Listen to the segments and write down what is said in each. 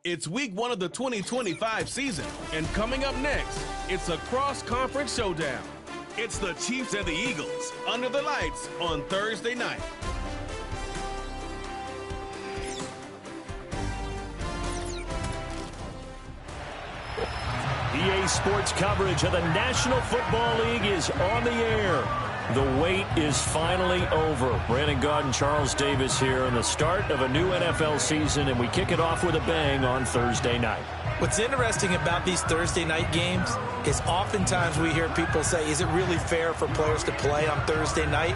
It's week 1 of the 2025 season, and coming up next, it's a cross-conference showdown. It's the Chiefs and the Eagles under the lights on Thursday night. EA Sports coverage of the National Football League is on the air. The wait is finally over. Brandon Gaudin, Charles Davis here in the start of a new NFL season, and we kick it off with a bang on Thursday night. What's interesting about these Thursday night games is oftentimes we hear people say, is it really fair for players to play on Thursday night?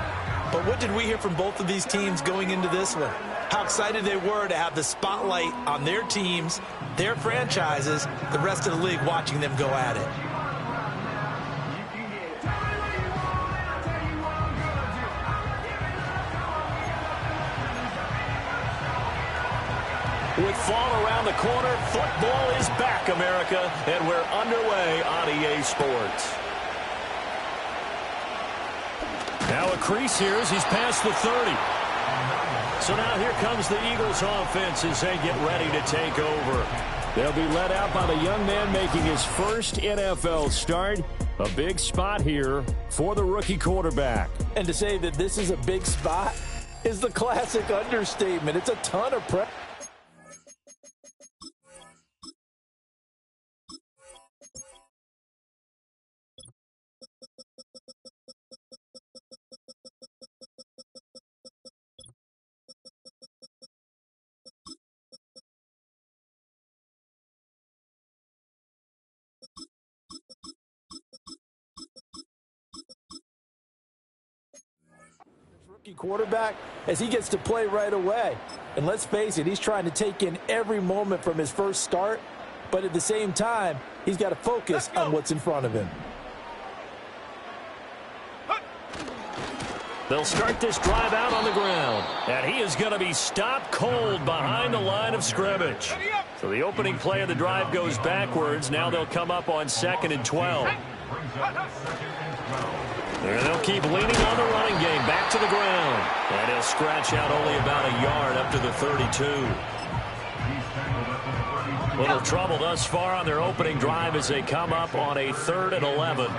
But what did we hear from both of these teams going into this one? How excited they were to have the spotlight on their teams, their franchises, the rest of the league watching them go at it. With fall around the corner, football is back, America, and we're underway on EA Sports. Now a crease here as he's past the 30. So now here comes the Eagles offense as they get ready to take over. They'll be led out by the young man making his first NFL start. A big spot here for the rookie quarterback. And to say that this is a big spot is the classic understatement. It's a ton of pressure. Quarterback as he gets to play right away. And let's face it, he's trying to take in every moment from his first start, but at the same time, he's got to focus on what's in front of him. They'll start this drive out on the ground, and he is going to be stopped cold behind the line of scrimmage. So the opening play of the drive goes backwards. Now they'll come up on 2nd and 12. There they'll keep leaning on the running game back to the ground. And he'll scratch out only about a yard up to the 32. Little trouble thus far on their opening drive as they come up on a 3rd and 11.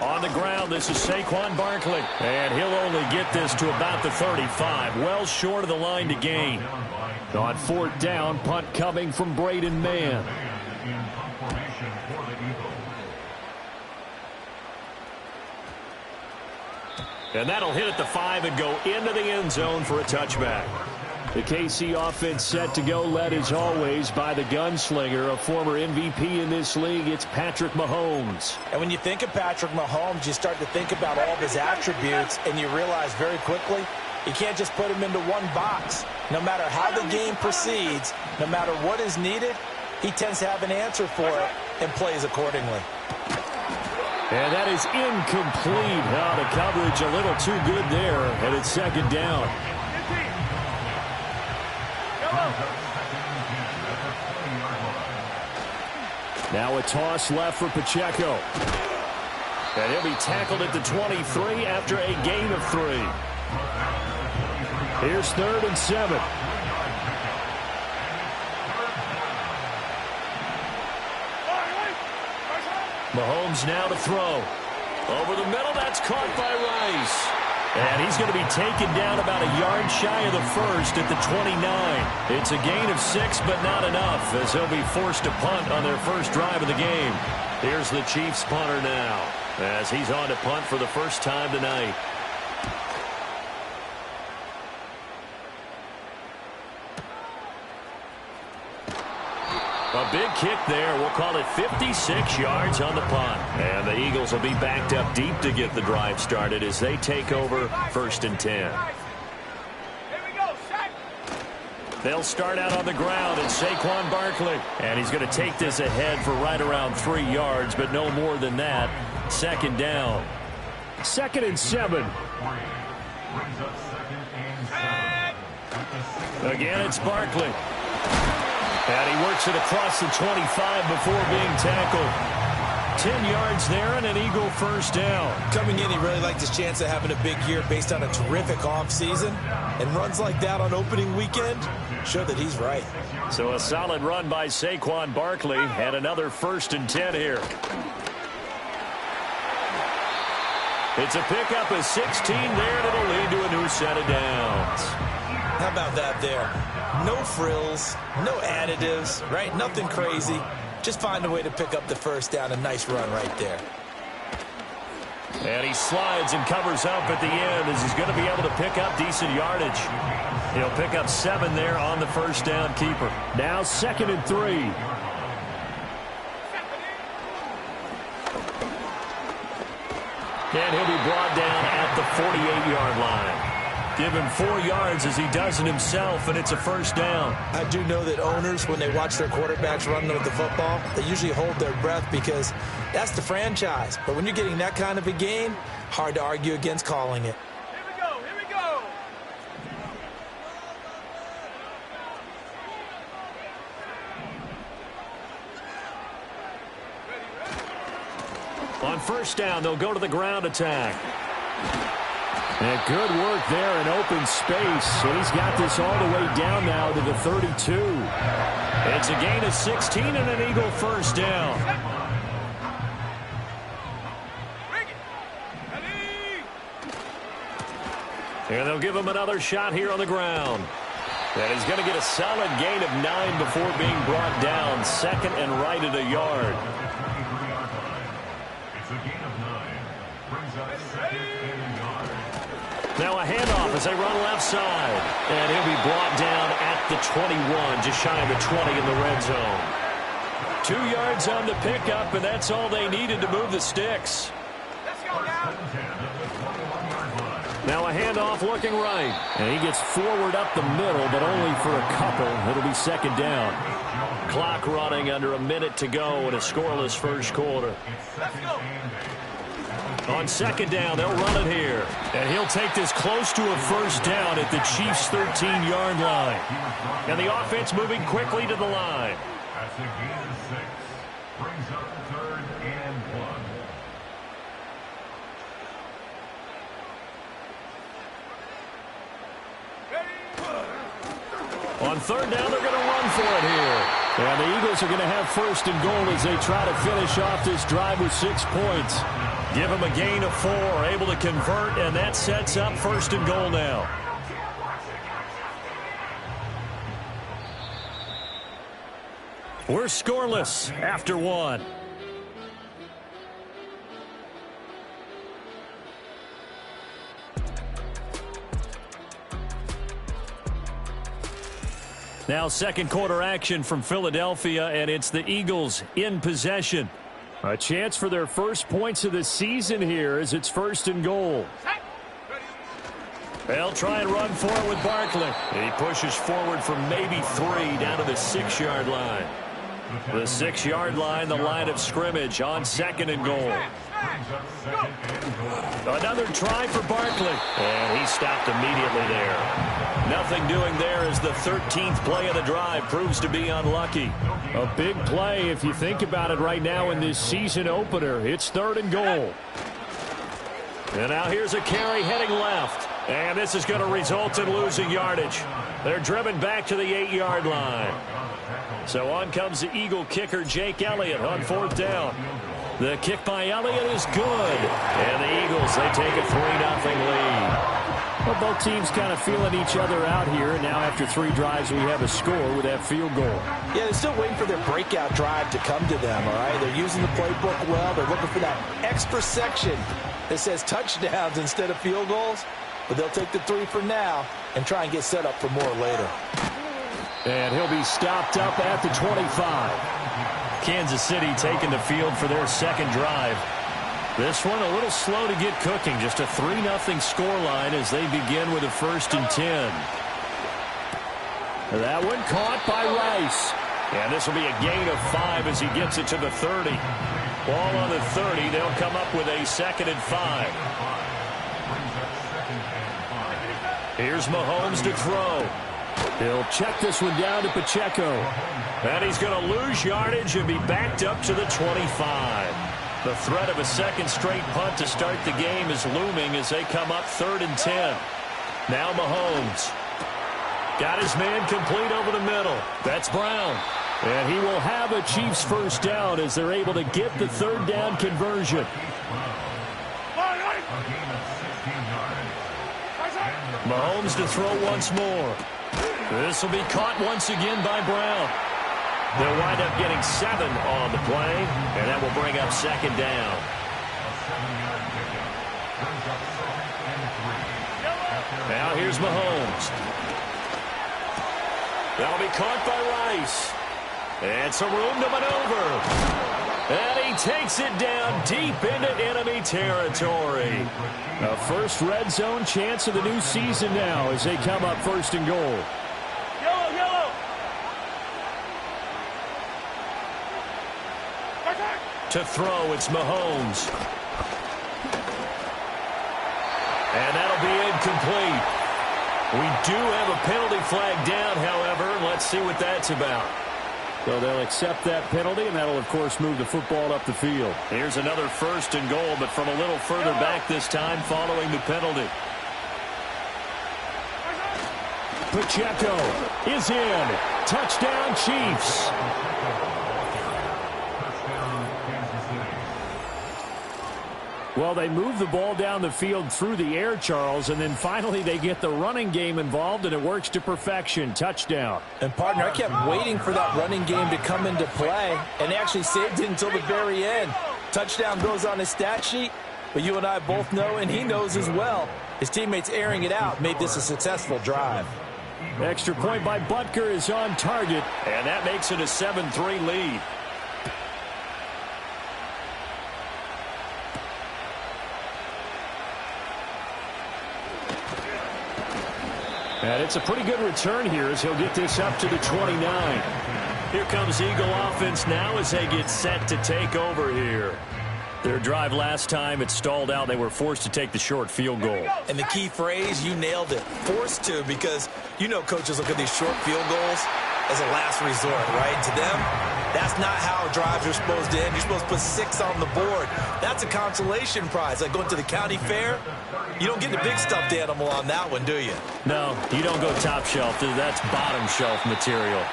On the ground, this is Saquon Barkley. And he'll only get this to about the 35. Well short of the line to gain. On 4th down, punt coming from Braden Mann. And that'll hit at the 5 and go into the end zone for a touchback. The KC offense set to go, led as always by the gunslinger, a former MVP in this league. It's Patrick Mahomes. And when you think of Patrick Mahomes, you start to think about all of his attributes, and you realize very quickly you can't just put him into one box. No matter how the game proceeds, no matter what is needed, he tends to have an answer for it and plays accordingly. And that is incomplete. Now the coverage a little too good there, and it's 2nd down. Now a toss left for Pacheco. And he'll be tackled at the 23 after a gain of 3. Here's 3rd and 7. Mahomes now to throw. Over the middle, that's caught by Rice. And he's going to be taken down about a yard shy of the 1st at the 29. It's a gain of 6, but not enough, as he'll be forced to punt on their first drive of the game. Here's the Chiefs punter now, as he's on to punt for the first time tonight. A big kick there. We'll call it 56 yards on the punt. And the Eagles will be backed up deep to get the drive started as they take over 1st and 10. They'll start out on the ground. It's Saquon Barkley. And he's going to take this ahead for right around 3 yards, but no more than that. Second down. 2nd and 7. Again, it's Barkley. And he works it across the 25 before being tackled. 10 yards there and an Eagle first down. Coming in, he really liked his chance of having a big year based on a terrific offseason. And runs like that on opening weekend show that he's right. So a solid run by Saquon Barkley and another 1st and 10 here. It's a pickup of 16 there, and it'll lead to a new set of downs. How about that there? No frills, no additives, right? Nothing crazy. Just find a way to pick up the first down. A nice run right there. And he slides and covers up at the end as he's going to be able to pick up decent yardage. He'll pick up 7 there on the first down keeper. Now 2nd and 3. And he'll be brought down at the 48-yard line. Give him 4 yards as he does it himself, and it's a first down. I do know that owners, when they watch their quarterbacks run with the football, they usually hold their breath because that's the franchise. But when you're getting that kind of a game, hard to argue against calling it. Here we go, here we go. On first down, they'll go to the ground attack. And good work there in open space. And he's got this all the way down now to the 32. It's a gain of 16 and an Eagle first down. And they'll give him another shot here on the ground. And he's going to get a solid gain of 9 before being brought down. 2nd and right at a yard. Now a handoff as they run left side. And he'll be brought down at the 21, just shy of the 20 in the red zone. 2 yards on the pickup, and that's all they needed to move the sticks. Let's go now. Now a handoff looking right. And he gets forward up the middle, but only for a couple. It'll be 2nd down. Clock running under a minute to go in a scoreless first quarter. Let's go. On 2nd down, they'll run it here. And he'll take this close to a first down at the Chiefs' 13-yard line. And the offense moving quickly to the line. That's a gain of 6. Brings up 3rd and 1. On 3rd down, they're going to run for it here. And the Eagles are going to have 1st and goal as they try to finish off this drive with 6 points. Give them a gain of 4, able to convert, and that sets up 1st and goal now. We're scoreless after 1. Now 2nd quarter action from Philadelphia, and it's the Eagles in possession. A chance for their first points of the season here as it's 1st and goal. They'll try and run for it with Barkley. He pushes forward from maybe 3 down to the 6-yard line. The 6-yard line, the line of scrimmage on 2nd and goal. Another try for Barkley. And he stopped immediately there. Nothing doing there as the 13th play of the drive proves to be unlucky. A big play if you think about it right now in this season opener. It's 3rd and goal. And now here's a carry heading left. And this is going to result in losing yardage. They're driven back to the 8-yard line. So on comes the Eagle kicker, Jake Elliott, on 4th down. The kick by Elliott is good. And the Eagles, they take a 3-0 lead. Well, both teams kind of feeling each other out here. And now after 3 drives, we have a score with that field goal. Yeah, they're still waiting for their breakout drive to come to them, all right? They're using the playbook well. They're looking for that extra section that says touchdowns instead of field goals. But they'll take the 3 for now and try and get set up for more later. And he'll be stopped up at the 25. Kansas City taking the field for their 2nd drive. This one a little slow to get cooking. Just a 3-0 scoreline as they begin with a 1st and 10. That one caught by Rice. And this will be a gain of 5 as he gets it to the 30. Ball on the 30. They'll come up with a 2nd and 5. Here's Mahomes to throw. He'll check this one down to Pacheco. And he's going to lose yardage and be backed up to the 25. The threat of a second straight punt to start the game is looming as they come up 3rd and 10. Now Mahomes. Got his man complete over the middle. That's Brown. And he will have a Chiefs first down as they're able to get the 3rd down conversion. Mahomes to throw once more. This will be caught once again by Brown. They'll wind up getting 7 on the play, and that will bring up 2nd down. Now here's Mahomes. That'll be caught by Rice. And some room to maneuver. And he takes it down deep into enemy territory. A first red zone chance of the new season now as they come up 1st and goal. Yellow. To throw, it's Mahomes. And that'll be incomplete. We do have a penalty flag down, however. Let's see what that's about. So they'll accept that penalty, and that'll, of course, move the football up the field. Here's another 1st and goal, but from a little further back this time following the penalty. Pacheco is in. Touchdown, Chiefs. Well, they move the ball down the field through the air, Charles, and then finally they get the running game involved, and it works to perfection. Touchdown. And, partner, I kept waiting for that running game to come into play, and they actually saved it until the very end. Touchdown goes on his stat sheet, but you and I both know, and he knows as well, his teammates airing it out made this a successful drive. Extra point by Butker is on target, and that makes it a 7-3 lead. And it's a pretty good return here as he'll get this up to the 29. Here comes Eagle offense now as they get set to take over here. Their drive last time, it stalled out. They were forced to take the short field goal. And the key phrase, you nailed it, forced to, because you know coaches look at these short field goals as a last resort, right? To them, that's not how drives are supposed to end. You're supposed to put 6 on the board. That's a consolation prize. Like going to the county fair, you don't get the big stuffed animal on that one, do you? No, you don't go top shelf. That's bottom shelf material.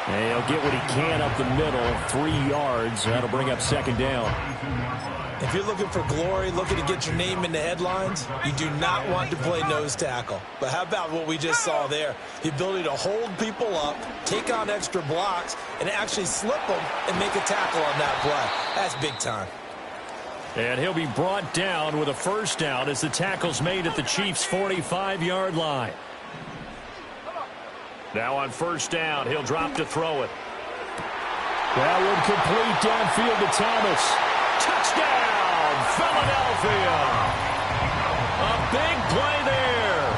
And he'll get what he can up the middle, 3 yards. That'll bring up 2nd down. If you're looking for glory, looking to get your name in the headlines, you do not want to play nose tackle. But how about what we just saw there? The ability to hold people up, take on extra blocks, and actually slip them and make a tackle on that play. That's big time. And he'll be brought down with a first down as the tackle's made at the Chiefs' 45-yard line. Now on first down, he'll drop to throw it. That one complete downfield to Thomas. Touchdown, Philadelphia. A big play there.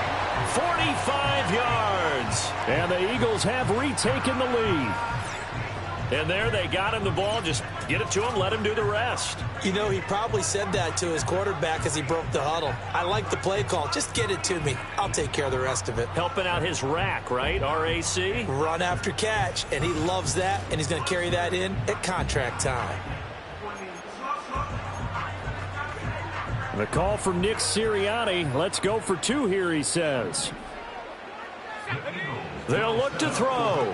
45 yards. And the Eagles have retaken the lead. And there they got him the ball. Just get it to him, let him do the rest. You know, he probably said that to his quarterback as he broke the huddle. I like the play call. Just get it to me. I'll take care of the rest of it. Helping out his rack, right? R-A-C? Run after catch. And he loves that, and he's going to carry that in at contract time. The call from Nick Sirianni. Let's go for 2 here, he says. They'll look to throw.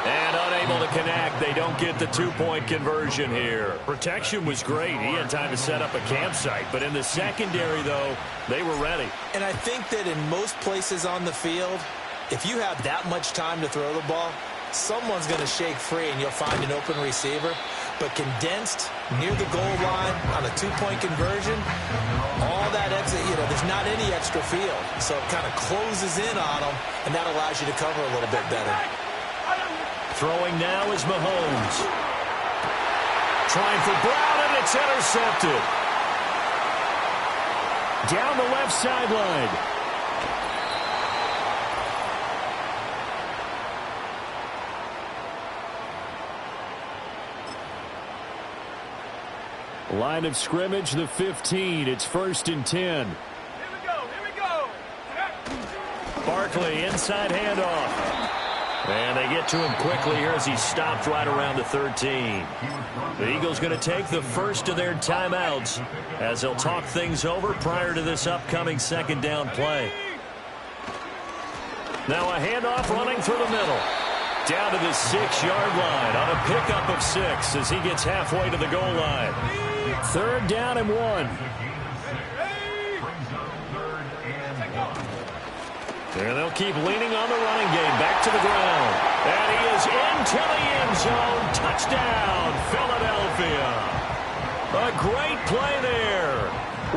And unable to connect. They don't get the 2-point conversion here. Protection was great. He had time to set up a campsite. But in the secondary, though, they were ready. And I think that in most places on the field, if you have that much time to throw the ball, someone's going to shake free and you'll find an open receiver. But condensed near the goal line on a 2-point conversion, all that exit, there's not any extra field. So it kind of closes in on them, and that allows you to cover a little bit better. Throwing now is Mahomes. Trying for Brown, and it's intercepted. down the left sideline. Line of scrimmage, the 15. It's 1st and 10. Here we go. Barkley, inside handoff. And they get to him quickly here as he stopped right around the 13. The Eagles going to take the first of their timeouts as they'll talk things over prior to this upcoming second down play. Now a handoff running through the middle. Down to the 6-yard line on a pickup of 6 as he gets halfway to the goal line. 3rd down and 1. And they'll keep leaning on the running game. Back to the ground. And he is into the end zone. Touchdown, Philadelphia. A great play there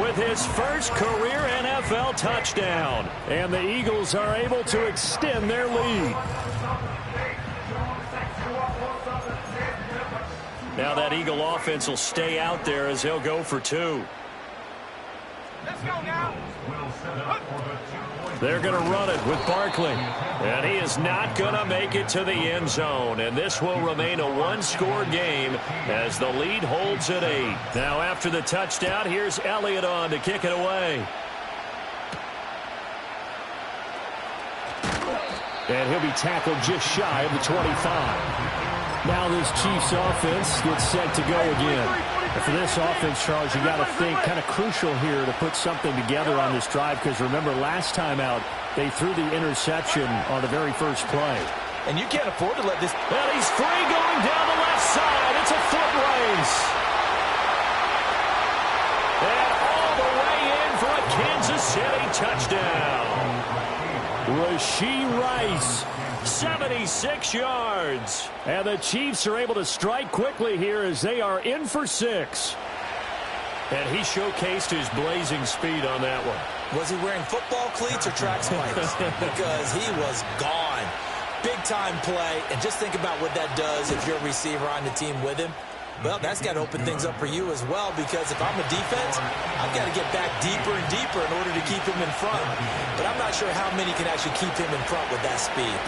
with his first career NFL touchdown. And the Eagles are able to extend their lead. Now that Eagle offense will stay out there as they'll go for 2. Let's go now. They're going to run it with Barkley. And he is not going to make it to the end zone. And this will remain a one-score game as the lead holds at 8. Now after the touchdown, here's Elliott on to kick it away. And he'll be tackled just shy of the 25. Now this Chiefs offense gets set to go again. And for this offense, Charles, you got to think kind of crucial here to put something together on this drive because remember last time out they threw the interception on the very first play. And you can't afford to let this. And he's free going down the left side. It's a foot race. And all the way in for a Kansas City touchdown. Rashee Rice. 76 yards. And the Chiefs are able to strike quickly here as they are in for 6. And he showcased his blazing speed on that one. Was he wearing football cleats or track spikes? Because he was gone. Big-time play. And just think about what that does if you're a receiver on the team with him. Well, that's got to open things up for you as well because if I'm a defense, I've got to get back deeper and deeper in order to keep him in front. But I'm not sure how many can actually keep him in front with that speed.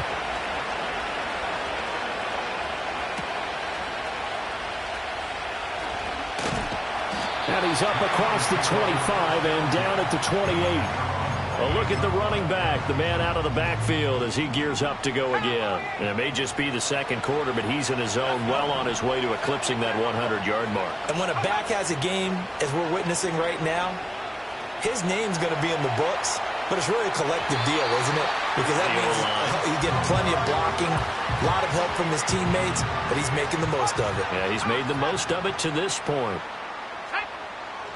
And he's up across the 25 and down at the 28. A look at the running back, the man out of the backfield as he gears up to go again. And it may just be the second quarter, but he's in his zone well on his way to eclipsing that 100-yard mark. And when a back has a game, as we're witnessing right now, his name's going to be in the books, but it's really a collective deal, isn't it? Because that means he's getting plenty of blocking, a lot of help from his teammates, but he's making the most of it. Yeah, he's made the most of it to this point.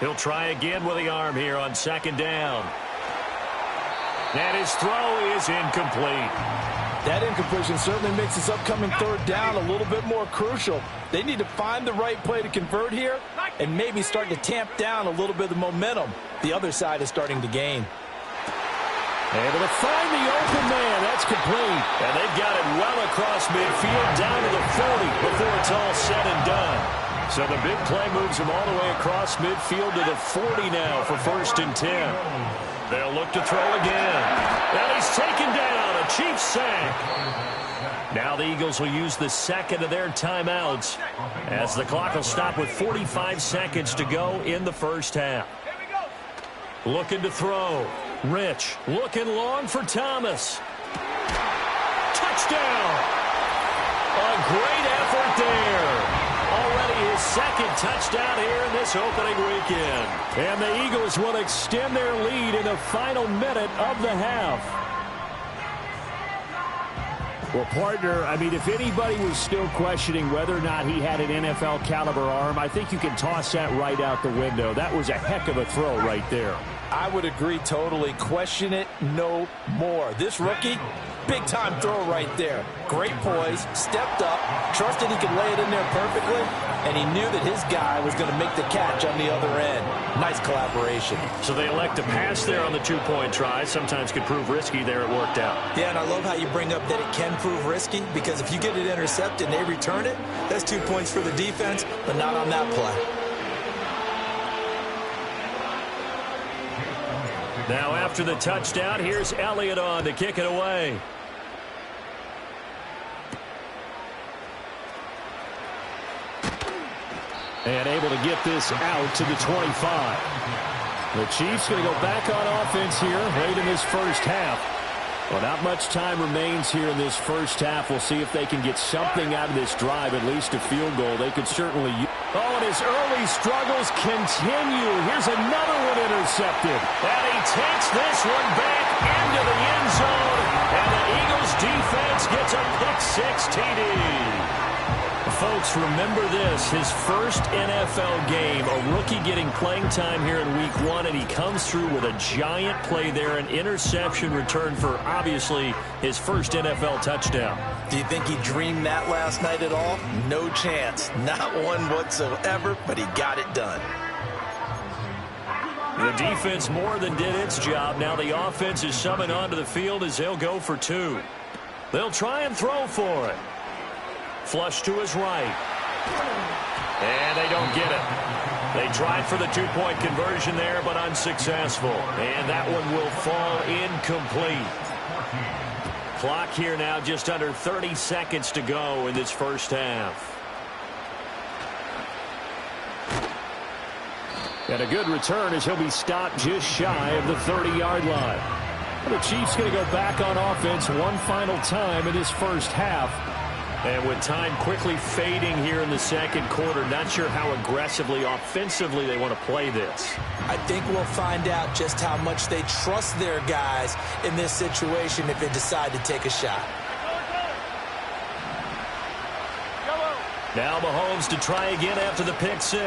He'll try again with the arm here on 2nd down. And his throw is incomplete. That incompletion certainly makes this upcoming 3rd down a little bit more crucial. They need to find the right play to convert here and maybe start to tamp down a little bit of the momentum the other side is starting to gain. Able to find the open man. That's complete. And they've got it well across midfield down to the 40 before it's all said and done. So the big play moves him all the way across midfield to the 40 now for 1st and 10. They'll look to throw again. And he's taken down. A Chiefs sack. Now the Eagles will use the second of their timeouts as the clock will stop with 45 seconds to go in the first half. Looking to throw. Rich looking long for Thomas. Touchdown. A great effort there. Already his second touchdown here in this opening weekend. And the Eagles will extend their lead in the final minute of the half. Well, partner, I mean, if anybody was still questioning whether or not he had an NFL caliber arm, I think you can toss that right out the window. That was a heck of a throw right there. I would agree totally. Question it no more. This rookie, big-time throw right there. Great poise, stepped up, trusted he could lay it in there perfectly, and he knew that his guy was going to make the catch on the other end. Nice collaboration. So they elect to pass there on the two-point try. Sometimes could prove risky there. It worked out. Yeah, and I love how you bring up that it can prove risky because if you get it intercepted and they return it, that's 2 points for the defense, but not on that play. Now after the touchdown, here's Elliott on to kick it away. And able to get this out to the 25. The Chiefs going to go back on offense here late in this first half. Well, not much time remains here in this first half. We'll see if they can get something out of this drive, at least a field goal. They could certainly use. Oh, and his early struggles continue. Here's another one intercepted. And he takes this one back into the end zone. And the Eagles defense gets a pick-6 TD. Folks, remember this, his first NFL game, a rookie getting playing time here in week 1, and he comes through with a giant play there, an interception return for, obviously, his first NFL touchdown. Do you think he dreamed that last night at all? No chance. Not one whatsoever, but he got it done. The defense more than did its job. Now the offense is summoned onto the field as they'll go for 2. They'll try and throw for it. Flush to his right. And they don't get it. They tried for the 2-point conversion there, but unsuccessful. And that one will fall incomplete. Clock here now just under 30 seconds to go in this first half. And a good return as he'll be stopped just shy of the 30-yard line. And the Chiefs going to go back on offense one final time in this first half. And with time quickly fading here in the second quarter, not sure how aggressively, offensively they want to play this. I think we'll find out just how much they trust their guys in this situation if they decide to take a shot. Now Mahomes to try again after the pick-6.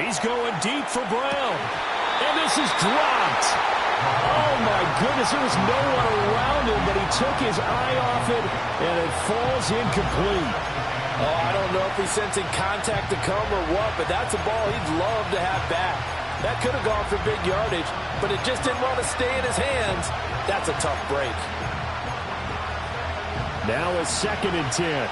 He's going deep for Brown. And this is dropped. Oh, my goodness, there was no one around him, but he took his eye off it, and it falls incomplete. Oh, I don't know if he's sensing contact to come or what, but that's a ball he'd love to have back. That could have gone for big yardage, but it just didn't want to stay in his hands. That's a tough break. Now a 2nd and 10.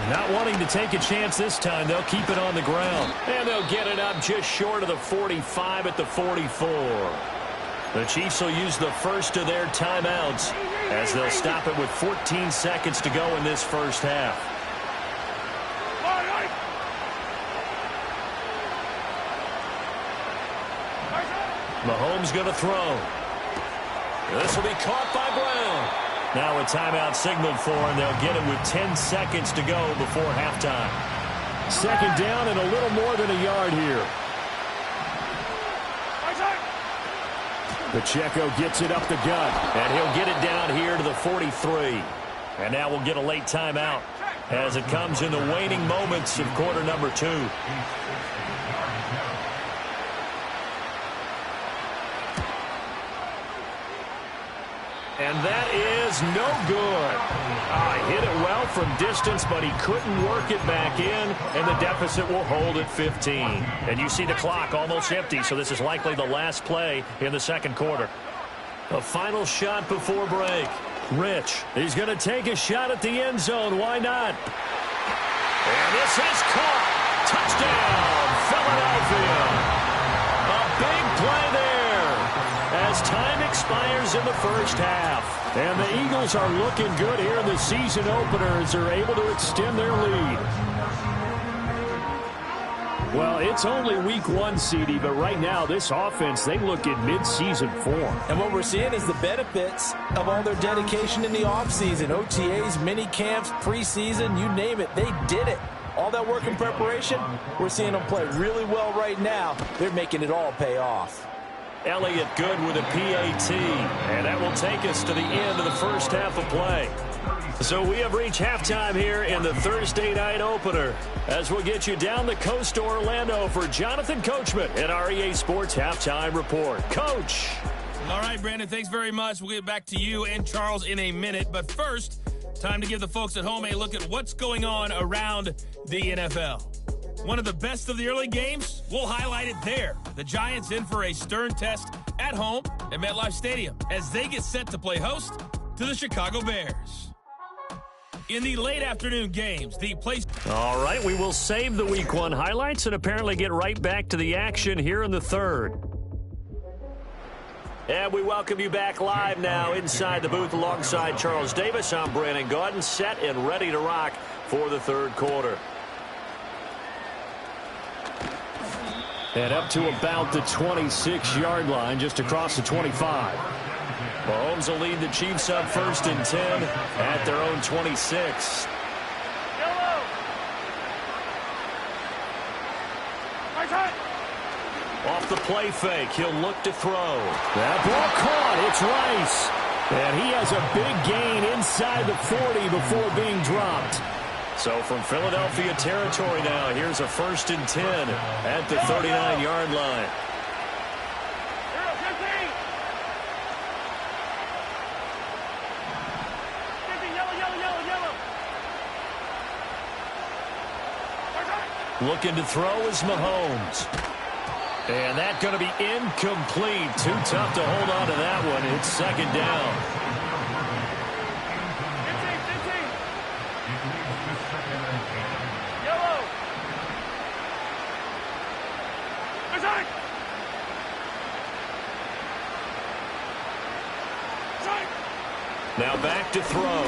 Not wanting to take a chance this time, they'll keep it on the ground. And they'll get it up just short of the 45 at the 44. The Chiefs will use the first of their timeouts as they'll stop it with 14 seconds to go in this first half. Mahomes going to throw. This will be caught by Brown. Now a timeout signaled for, and they'll get it with 10 seconds to go before halftime. 2nd down and a little more than a yard here. Pacheco gets it up the gut, and he'll get it down here to the 43. And now we'll get a late timeout as it comes in the waning moments of quarter number 2. And that is no good. Hit it well from distance, but he couldn't work it back in, and the deficit will hold at 15. And you see the clock almost empty, so this is likely the last play in the second quarter. A final shot before break. Rich, he's going to take a shot at the end zone. Why not? And this is caught. Touchdown, Philadelphia. A big play there as time expires in the first half. And the Eagles are looking good here in the season opener as they're able to extend their lead. Well, it's only week 1, CD, but right now this offense, they look in mid-season form. And what we're seeing is the benefits of all their dedication in the offseason. OTAs, mini camps, preseason, you name it, they did it. All that work in preparation, we're seeing them play really well right now. They're making it all pay off. Elliott good with a PAT, and that will take us to the end of the first half of play. So we have reached halftime here in the Thursday night opener as we'll get you down the coast to Orlando for Jonathan Coachman at our EA Sports Halftime Report. Coach. All right, Brandon, thanks very much. We'll get back to you and Charles in a minute. But first, time to give the folks at home a look at what's going on around the NFL. One of the best of the early games, we'll highlight it there. The Giants in for a stern test at home at MetLife Stadium as they get set to play host to the Chicago Bears. In the late afternoon games, the place... All right, we will save the Week 1 highlights and apparently get right back to the action here in the third. And we welcome you back live now inside the booth alongside Charles Davis. I'm Brandon Gaudin, set and ready to rock for the third quarter. And up to about the 26-yard line, just across the 25. Mahomes will lead the Chiefs up 1st and 10 at their own 26. Off the play fake, he'll look to throw. That ball caught, it's Rice. And he has a big gain inside the 40 before being dropped. So from Philadelphia territory now, here's a 1st and 10 at the 39-yard line. Looking to throw is Mahomes. And that's going to be incomplete. Too tough to hold on to that one. It's 2nd down. 15. Yellow. Now back to throw.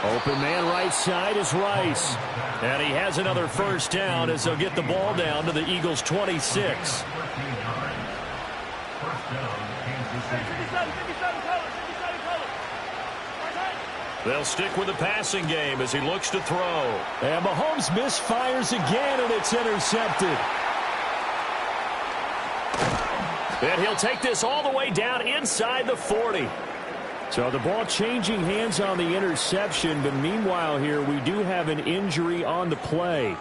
Open man right side is Rice. And he has another 1st down as they'll get the ball down to the Eagles' 26. They'll stick with the passing game as he looks to throw. And Mahomes misfires again, and it's intercepted. And he'll take this all the way down inside the 40. So the ball changing hands on the interception, but meanwhile here we do have an injury on the play.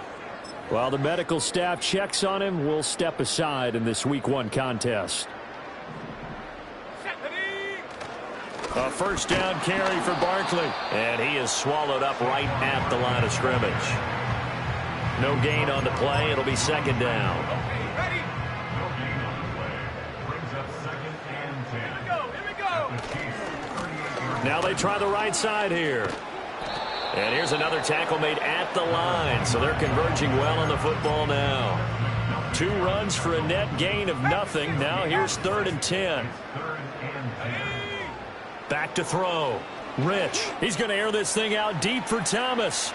While the medical staff checks on him, we'll step aside in this Week 1 contest. A 1st down carry for Barkley, and he is swallowed up right at the line of scrimmage. No gain on the play. It'll be 2nd down. Now they try the right side here. And here's another tackle made at the line. So they're converging well on the football now. 2 runs for a net gain of nothing. Now here's 3rd and 10. Back to throw. Rich. He's going to air this thing out deep for Thomas.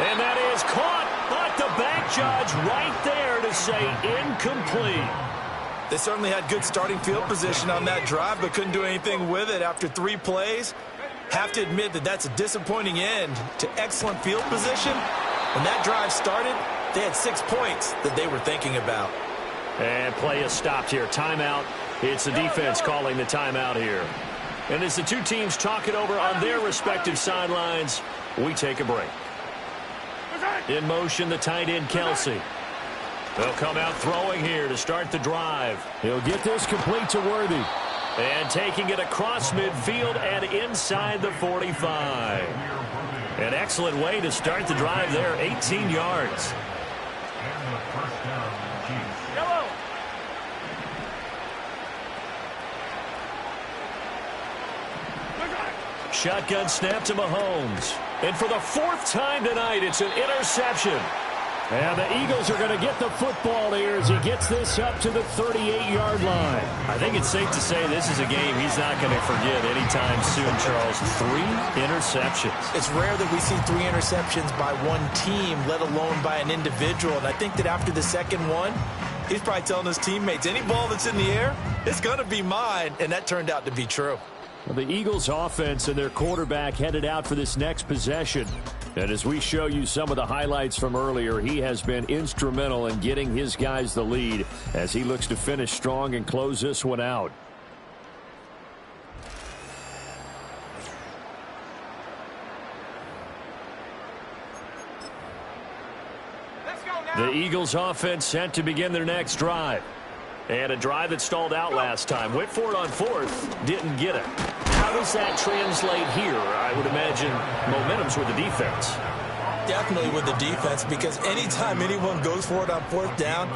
And that is caught. But the back judge right there to say incomplete. They certainly had good starting field position on that drive, but couldn't do anything with it after 3 plays. Have to admit that that's a disappointing end to excellent field position. When that drive started, they had 6 points that they were thinking about. And play is stopped here. Timeout. It's the defense calling the timeout here. And as the 2 teams talk it over on their respective sidelines, we take a break. In motion, the tight end, Kelsey. They'll come out throwing here to start the drive. He'll get this complete to Worthy. And taking it across midfield and inside the 45. An excellent way to start the drive there, 18 yards. Yellow. Shotgun snap to Mahomes. And for the 4th time tonight, it's an interception. And the Eagles are going to get the football here as he gets this up to the 38-yard line. I think it's safe to say this is a game he's not going to forget anytime soon, Charles. 3 interceptions. It's rare that we see 3 interceptions by one team, let alone by an individual. And I think that after the 2nd one, he's probably telling his teammates, any ball that's in the air, it's going to be mine. And that turned out to be true. Well, the Eagles offense and their quarterback headed out for this next possession. And as we show you some of the highlights from earlier, he has been instrumental in getting his guys the lead as he looks to finish strong and close this one out. Let's go now. The Eagles offense set to begin their next drive. And a drive that stalled out last time. Went for it on 4th, didn't get it. How does that translate here? I would imagine momentum's with the defense. Definitely with the defense, because anytime anyone goes for it on fourth down,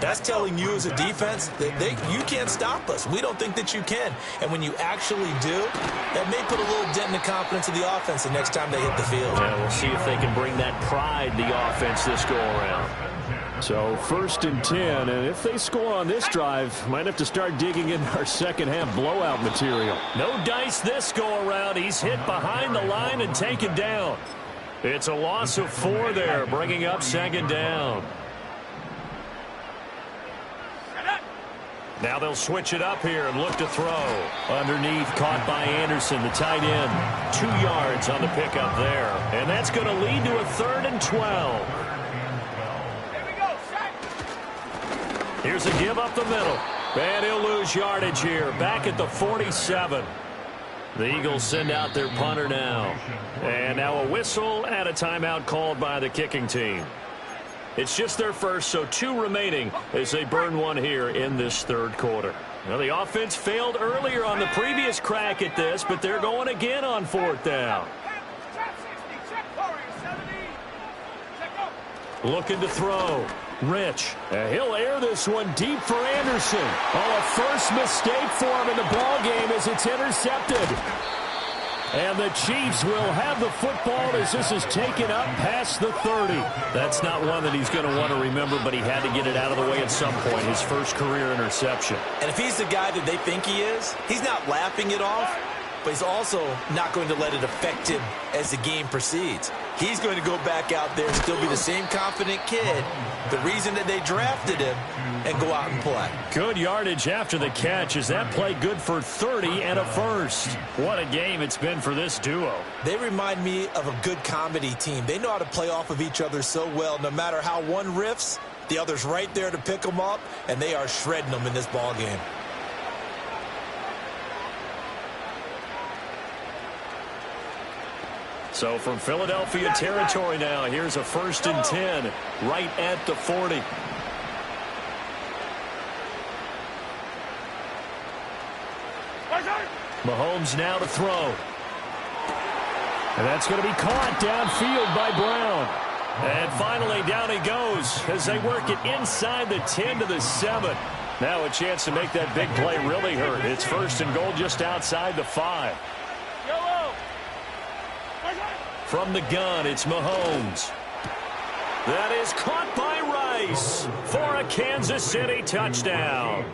that's telling you as a defense that you can't stop us. We don't think that you can. And when you actually do, that may put a little dent in the confidence of the offense the next time they hit the field. Yeah, we'll see if they can bring that pride, the offense, this go-around. So 1st and 10, and if they score on this drive, might have to start digging in our second-half blowout material. No dice this go-around. He's hit behind the line and taken down. It's a loss of 4 there, bringing up 2nd down. Now they'll switch it up here and look to throw. Underneath, caught by Anderson, the tight end. 2 yards on the pickup there. And that's going to lead to a 3rd and 12. Here's a give up the middle. And he'll lose yardage here, back at the 47. The Eagles send out their punter now. And now a whistle and a timeout called by the kicking team. It's just their first, so 2 remaining as they burn 1 here in this 3rd quarter. Well, the offense failed earlier on the previous crack at this, but they're going again on 4th down. Looking to throw. Rich. He'll air this one deep for Anderson. Oh, a first mistake for him in the ball game as it's intercepted. And the Chiefs will have the football as this is taken up past the 30. That's not one that he's going to want to remember, but he had to get it out of the way at some point, his first career interception. And if he's the guy that they think he is, he's not laughing it off, but he's also not going to let it affect him as the game proceeds. He's going to go back out there and still be the same confident kid, the reason that they drafted him, and go out and play. Good yardage after the catch. Is that play good for 30 and a first? What a game it's been for this duo. They remind me of a good comedy team. They know how to play off of each other so well. No matter how one riffs, the other's right there to pick them up, and they are shredding them in this ball game. So from Philadelphia territory now, here's a 1st and 10 right at the 40. Mahomes now to throw. And that's going to be caught downfield by Brown. And finally down he goes as they work it inside the 10 to the 7. Now a chance to make that big play really hurt. It's 1st and goal just outside the 5. From the gun, it's Mahomes. That is caught by Rice for a Kansas City touchdown.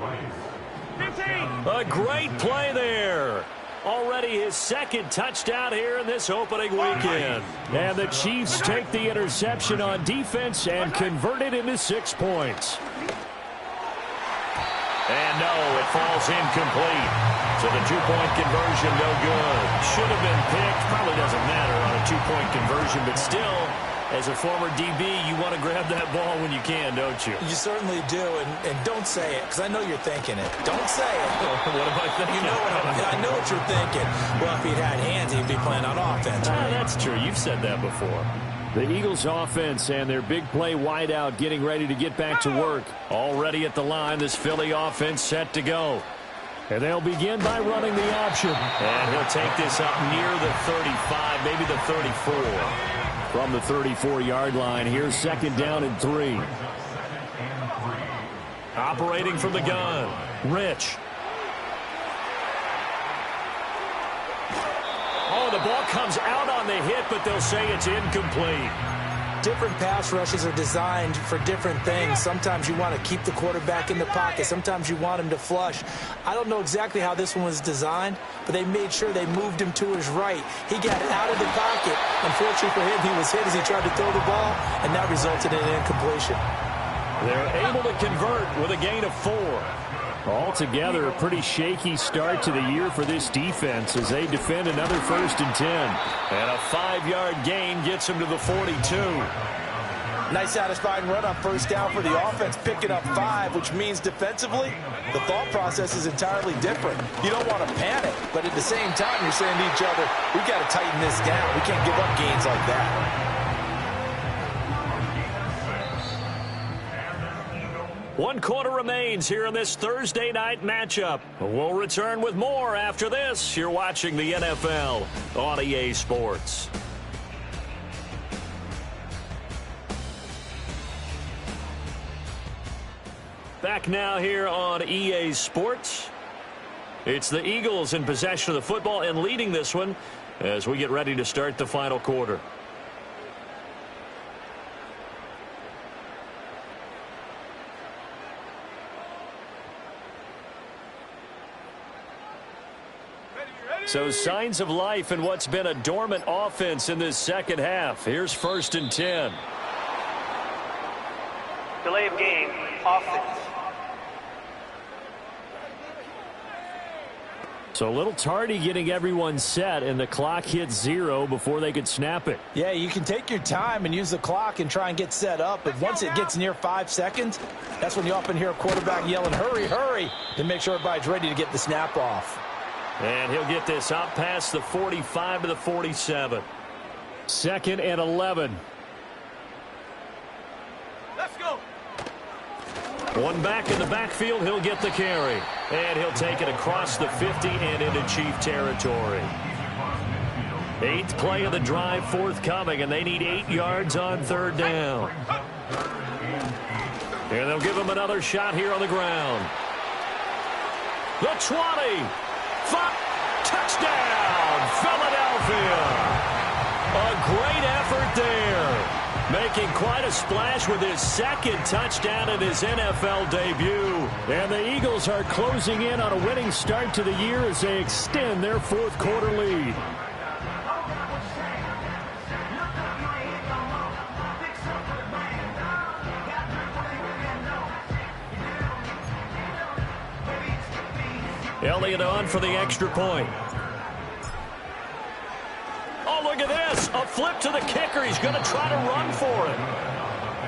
A great play there. Already his 2nd touchdown here in this opening weekend. And the Chiefs take the interception on defense and convert it into 6 points. And no, it falls incomplete. So the 2-point conversion, no good. Should have been picked. Probably doesn't matter on a 2-point conversion, but still, as a former DB, you want to grab that ball when you can, don't you? You certainly do, and don't say it, because I know you're thinking it. Don't say it. What am I thinking? You know I know what you're thinking. Well, if he'd had hands, he'd be playing on offense. Right? That's true. You've said that before. The Eagles offense and their big play wideout getting ready to get back to work. Already at the line, this Philly offense set to go. And they'll begin by running the option. And he'll take this up near the 35, maybe the 34. From the 34-yard line, here's 2nd down and 3. Operating from the gun, Rich. Oh, the ball comes out on the hit, but they'll say it's incomplete. Different pass rushes are designed for different things. Sometimes you want to keep the quarterback in the pocket. Sometimes you want him to flush. I don't know exactly how this one was designed, but they made sure they moved him to his right. He got out of the pocket. Unfortunately for him, he was hit as he tried to throw the ball, and that resulted in an incompletion. They're able to convert with a gain of 4. Altogether, a pretty shaky start to the year for this defense as they defend another 1st and 10. And a 5-yard gain gets them to the 42. Nice satisfying run on 1st down for the offense, picking up 5, which means defensively, the thought process is entirely different. You don't want to panic, but at the same time, you're saying to each other, we've got to tighten this down. We can't give up gains like that. 1 quarter remains here in this Thursday night matchup. We'll return with more after this. You're watching the NFL on EA Sports. Back now here on EA Sports. It's the Eagles in possession of the football and leading this one as we get ready to start the final quarter. So signs of life in what's been a dormant offense in this second half. Here's 1st and 10. Delay of game, offense. So a little tardy getting everyone set, and the clock hits 0 before they could snap it. Yeah, you can take your time and use the clock and try and get set up, but once it gets near 5 seconds, that's when you often hear a quarterback yelling, hurry, hurry, to make sure everybody's ready to get the snap off. And he'll get this up past the 45 to the 47. 2nd and 11. Let's go. One back in the backfield, he'll get the carry. And he'll take it across the 50 and into Chief territory. 8th play of the drive forthcoming, and they need 8 yards on 3rd down. And they'll give him another shot here on the ground. The 20. Touchdown, Philadelphia. A great effort there. Making quite a splash with his 2nd touchdown in his NFL debut. And the Eagles are closing in on a winning start to the year as they extend their 4th quarter lead. Elliott on for the extra point. Oh, look at this. A flip to the kicker. He's going to try to run for it.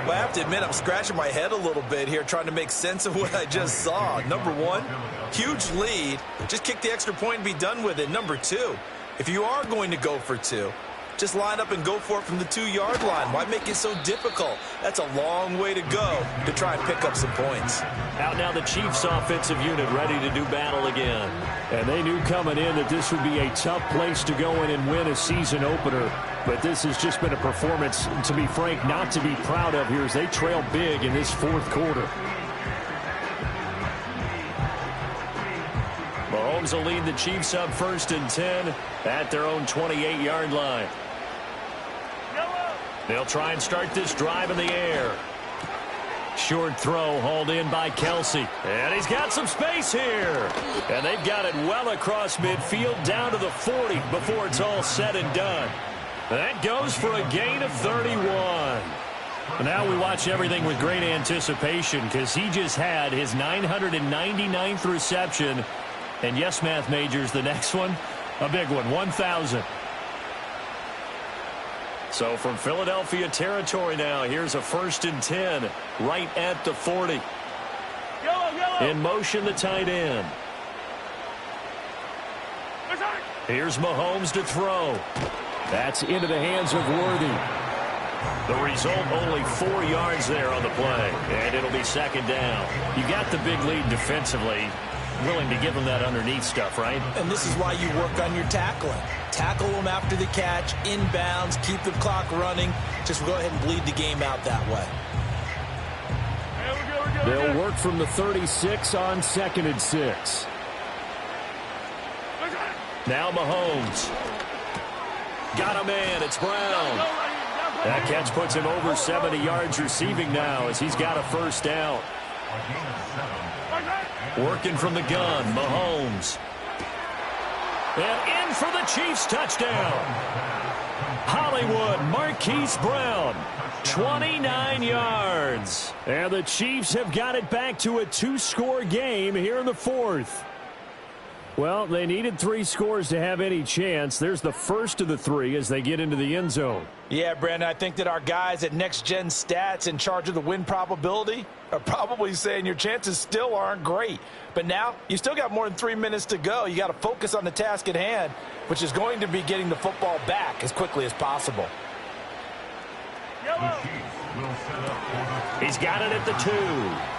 Well, I have to admit, I'm scratching my head a little bit here trying to make sense of what I just saw. Number 1, huge lead. Just kick the extra point and be done with it. Number 2, if you are going to go for 2, just line up and go for it from the 2-yard line. Why make it so difficult? That's a long way to go to try and pick up some points. Out now the Chiefs offensive unit ready to do battle again. And they knew coming in that this would be a tough place to go in and win a season opener. But this has just been a performance, to be frank, not to be proud of here as they trail big in this 4th quarter. Mahomes will lead the Chiefs up 1st and 10 at their own 28-yard line. They'll try and start this drive in the air. Short throw hauled in by Kelsey. And he's got some space here. And they've got it well across midfield down to the 40 before it's all said and done. That goes for a gain of 31. Now we watch everything with great anticipation because he just had his 999th reception. And yes, math majors, the next one, a big one, 1,000. So from Philadelphia territory now, here's a 1st and 10 right at the 40. In motion, the tight end. Here's Mahomes to throw. That's into the hands of Worthy. The result, only 4 yards there on the play, and it'll be 2nd down. You got the big lead defensively. Willing to give them that underneath stuff, right? And this is why you work on your tackling. Tackle them after the catch, inbounds, keep the clock running. Just go ahead and bleed the game out that way. They'll work from the 36 on 2nd and 6. Now Mahomes. Got a man. It's Brown. That catch puts him over 70 yards receiving now as he's got a 1st down. Working from the gun, Mahomes. And in for the Chiefs touchdown. Hollywood, Marquise Brown, 29 yards. And the Chiefs have got it back to a 2-score game here in the 4th. Well, they needed 3 scores to have any chance. There's the first of the 3 as they get into the end zone. Yeah, Brandon, I think that our guys at Next Gen Stats in charge of the win probability are probably saying your chances still aren't great. But now you still got more than 3 minutes to go. You got to focus on the task at hand, which is going to be getting the football back as quickly as possible. The Chiefs will He's got it at the 2.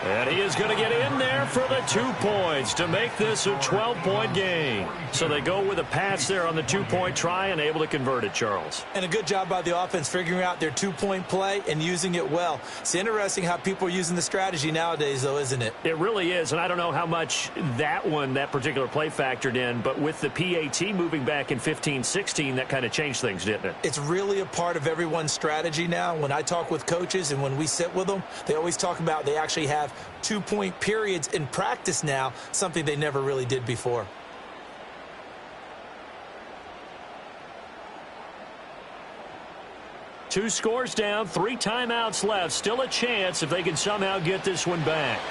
And he is going to get in there for the 2 points to make this a 12-point game. So they go with a pass there on the 2-point try and able to convert it, Charles. And a good job by the offense figuring out their 2-point play and using it well. It's interesting how people are using the strategy nowadays, though, isn't it? It really is, and I don't know how much that particular play factored in, but with the PAT moving back in 15-16, that kind of changed things, didn't it? It's really a part of everyone's strategy now. When I talk with coaches and when we sit with them, they always talk about they actually have 2-point periods in practice now, something they never really did before. Two scores down, 3 timeouts left. Still a chance if they can somehow get this one back.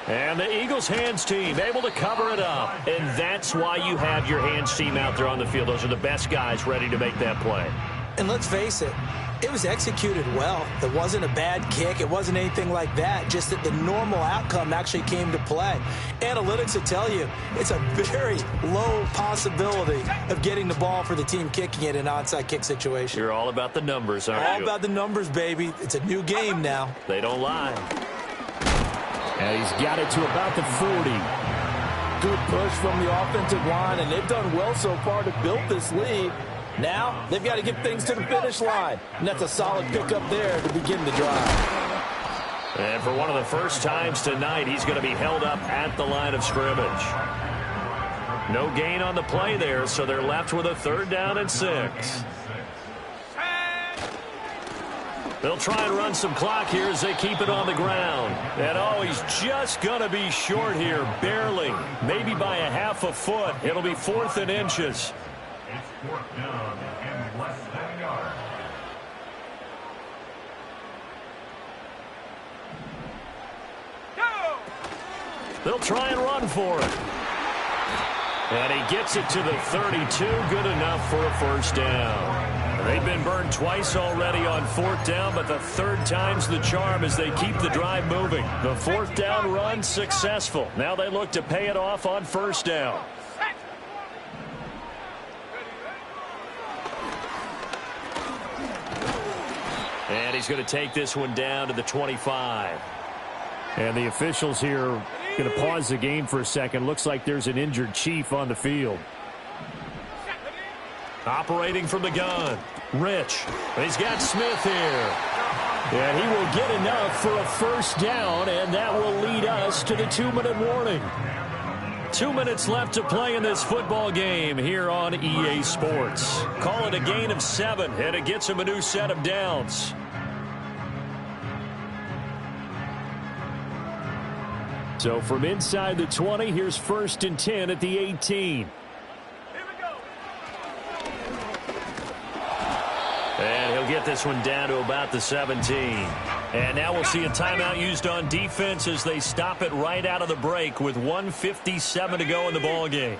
And the Eagles hands team able to cover it up. And that's why you have your hands team out there on the field. Those are the best guys ready to make that play. And let's face it, it was executed well. It wasn't a bad kick. It wasn't anything like that. Just that the normal outcome actually came to play. Analytics will tell you it's a very low possibility of getting the ball for the team kicking it in an onside kick situation. You're all about the numbers, aren't you? All about the numbers, baby. It's a new game now. They don't lie. And he's got it to about the 40. Good push from the offensive line, and they've done well so far to build this lead. Now, they've got to get things to the finish line. And that's a solid pickup there to begin the drive. And for one of the first times tonight, he's going to be held up at the line of scrimmage. No gain on the play there, so they're left with a 3rd down and 6. They'll try and run some clock here as they keep it on the ground. And, oh, he's just going to be short here, barely. Maybe by a half a foot. It'll be 4th and inches. It's 4th down and less than a yard. They'll try and run for it. And he gets it to the 32. Good enough for a 1st down. They've been burned twice already on 4th down, but the 3rd time's the charm as they keep the drive moving. The 4th down run successful. Now they look to pay it off on 1st down. And he's going to take this one down to the 25. And the officials here going to pause the game for a second. Looks like there's an injured Chief on the field. Operating from the gun, Rich. He's got Smith here. And he will get enough for a 1st down, and that will lead us to the 2-minute warning. 2 minutes left to play in this football game here on EA Sports. Call it a gain of 7, and it gets him a new set of downs. So from inside the 20, here's 1st and 10 at the 18. And he'll get this one down to about the 17. And now we'll see a timeout used on defense as they stop it right out of the break with 1:57 to go in the ball game.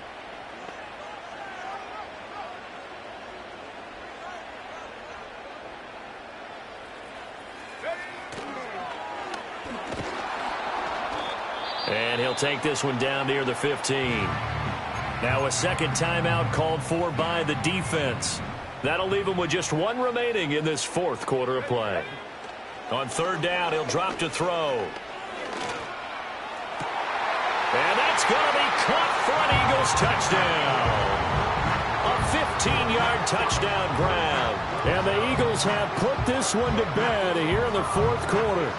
And he'll take this one down near the 15. Now a 2nd timeout called for by the defense. That'll leave him with just 1 remaining in this 4th quarter of play. On 3rd down, he'll drop to throw. And that's going to be caught for an Eagles touchdown. A 15-yard touchdown grab. And the Eagles have put this one to bed here in the 4th quarter.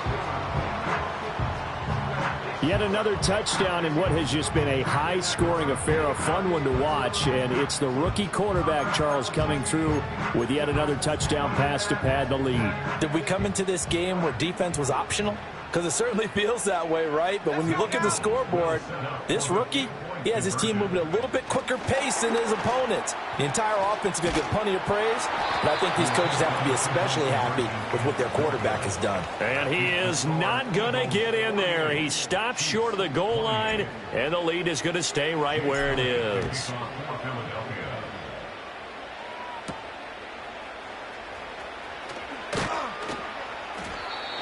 Yet another touchdown in what has just been a high-scoring affair, a fun one to watch. And it's the rookie quarterback, Charles, coming through with yet another touchdown pass to pad the lead. Did we come into this game where defense was optional? Because it certainly feels that way, right? But when you look at the scoreboard, this rookie, he has his team moving at a little bit quicker pace than his opponents. The entire offense is going to get plenty of praise, but I think these coaches have to be especially happy with what their quarterback has done. And he is not going to get in there. He stopped short of the goal line, and the lead is going to stay right where it is.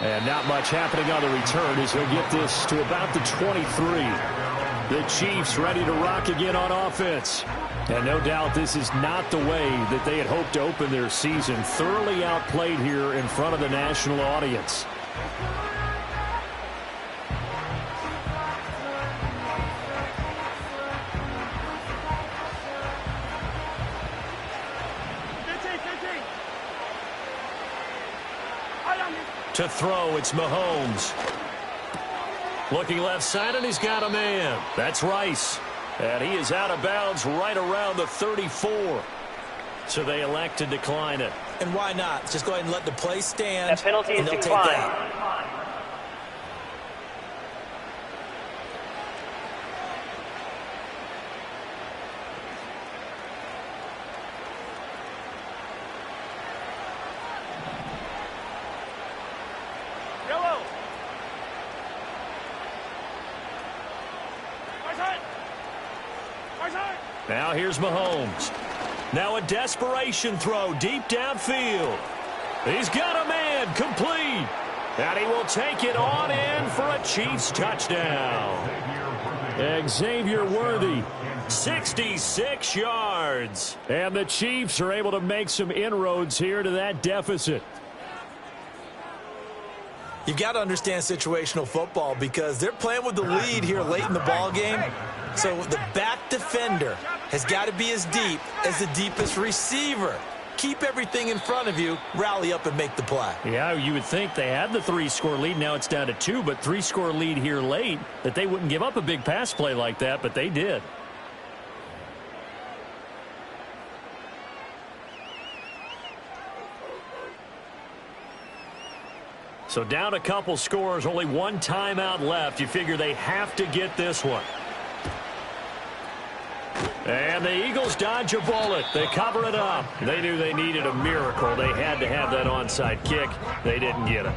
And not much happening on the return as he'll get this to about the 23. The Chiefs ready to rock again on offense. And no doubt this is not the way that they had hoped to open their season. Thoroughly outplayed here in front of the national audience. To throw, it's Mahomes. Looking left side, and he's got a man. That's Rice. And he is out of bounds right around the 34. So they elect to decline it. And why not? Just go ahead and let the play stand. That penalty is declined. declined. Yellow. Now here's Mahomes. Now a desperation throw deep downfield. He's got a man, complete. And he will take it on in for a Chiefs touchdown. Xavier Worthy. 66 yards. And the Chiefs are able to make some inroads here to that deficit. You've got to understand situational football because they're playing with the lead here late in the ball game. So the back defender has got to be as deep as the deepest receiver. Keep everything in front of you, rally up and make the play. Yeah, you would think they had the 3-score lead. Now it's down to 2, but 3-score lead here late, that they wouldn't give up a big pass play like that, but they did. So down a couple scores, only one timeout left. You figure they have to get this one. And the Eagles dodge a bullet. They cover it up. They knew they needed a miracle. They had to have that onside kick. They didn't get it.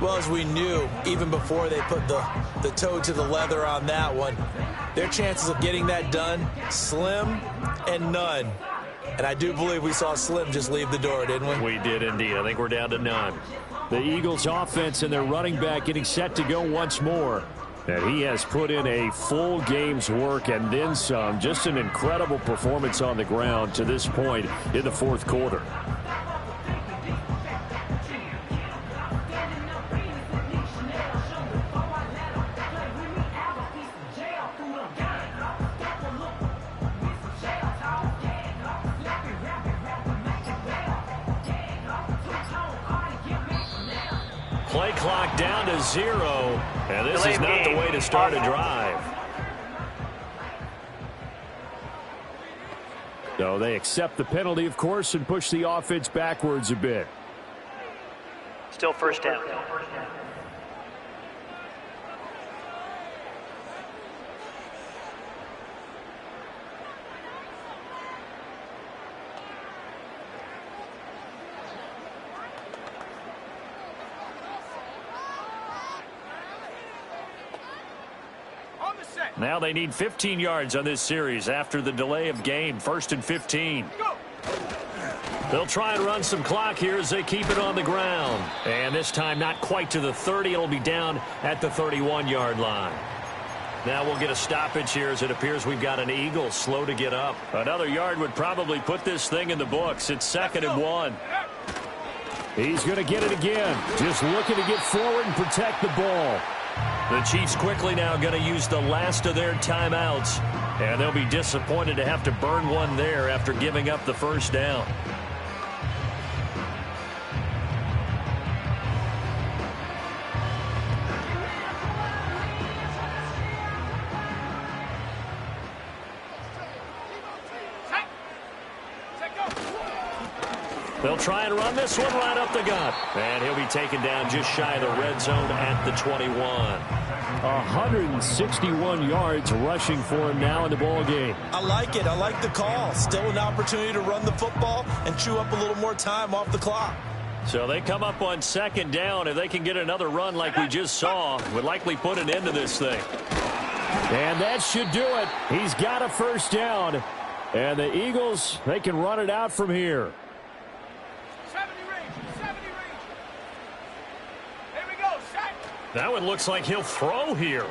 Well, as we knew, even before they put the toe to the leather on that one, their chances of getting that done, slim and none. And I do believe we saw Slim just leave the door, didn't we? We did indeed. I think we're down to none. The Eagles offense and their running back getting set to go once more. And he has put in a full game's work and then some. Just an incredible performance on the ground to this point in the fourth quarter. Play clock down to 0, and this is not the way to start a drive. So they accept the penalty, of course, and push the offense backwards a bit. Still first down. Now they need 15 yards on this series after the delay of game. 1st and 15. They'll try and run some clock here as they keep it on the ground. And this time not quite to the 30. It'll be down at the 31-yard line. Now we'll get a stoppage here as it appears we've got an Eagle slow to get up. Another yard would probably put this thing in the books. It's 2nd and 1. He's going to get it again. Just looking to get forward and protect the ball. The Chiefs quickly now going to use the last of their timeouts. And they'll be disappointed to have to burn one there after giving up the first down. They'll try and run this one right up the gut. And he'll be taken down just shy of the red zone at the 21. 161 yards rushing for him now in the ball game. I like it. I like the call. Still an opportunity to run the football and chew up a little more time off the clock. So they come up on 2nd down. If they can get another run like we just saw, would likely put an end to this thing. And that should do it. He's got a first down. And the Eagles, they can run it out from here. That one looks like he'll throw here.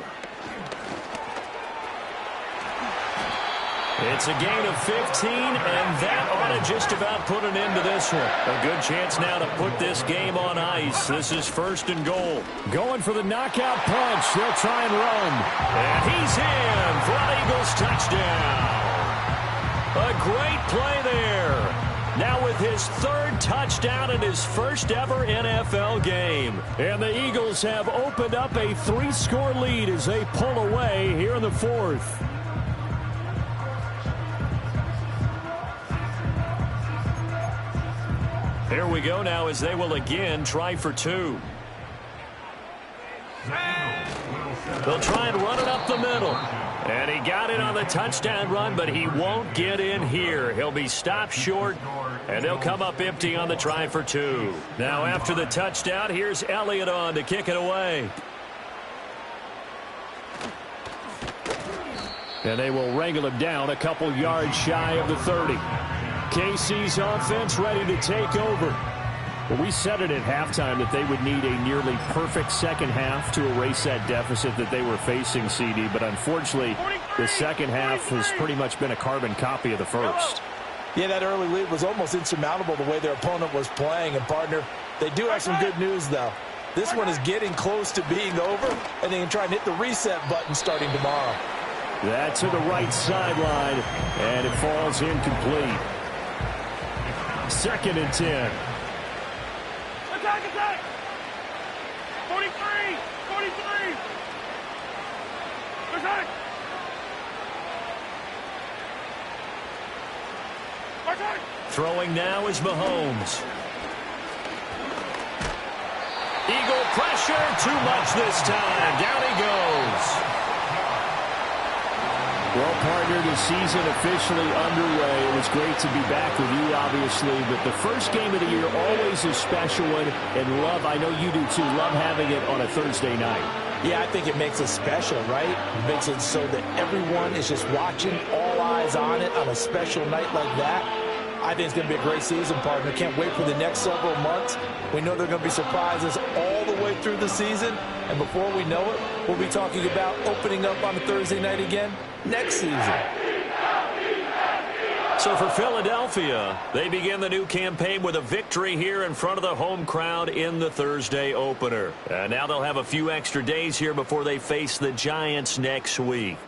It's a gain of 15, and that ought to just about put an end to this one. A good chance now to put this game on ice. This is 1st and goal. Going for the knockout punch. They'll try and run. And he's in for an Eagles touchdown. A great play there. Now with his 3rd touchdown in his 1st ever NFL game. And the Eagles have opened up a 3-score lead as they pull away here in the 4th. Here we go now as they will again try for 2. They'll try and run it up the middle. And he got it on the touchdown run, but he won't get in here. He'll be stopped short, and they'll come up empty on the try for 2. Now after the touchdown, here's Elliott on to kick it away. And they will wrangle him down a couple yards shy of the 30. KC's offense ready to take over. Well, we said it at halftime that they would need a nearly perfect second half to erase that deficit that they were facing, CD. But unfortunately, the second half has pretty much been a carbon copy of the first. Yeah, that early lead was almost insurmountable the way their opponent was playing. And, partner, they do have some good news, though. This one is getting close to being over, and they can try and hit the reset button starting tomorrow. That to the right sideline, and it falls incomplete. 2nd and 10. Attack, attack! 43! 43! Attack! Attack! Throwing now is Mahomes. Eagle pressure, too much this time. Down he goes. Well, partner, the season officially underway. It was great to be back with you, obviously, but the first game of the year always a special one, and love, I know you do too, love having it on a Thursday night. Yeah, I think it makes it special, right? It makes it so that everyone is just watching, all eyes on it on a special night like that. I think it's going to be a great season, partner. Can't wait for the next several months. We know there are going to be surprises all the way through the season, and before we know it, we'll be talking about opening up on a Thursday night again next season. So for Philadelphia, they begin the new campaign with a victory here in front of the home crowd in the Thursday opener. Now they'll have a few extra days here before they face the Giants next week.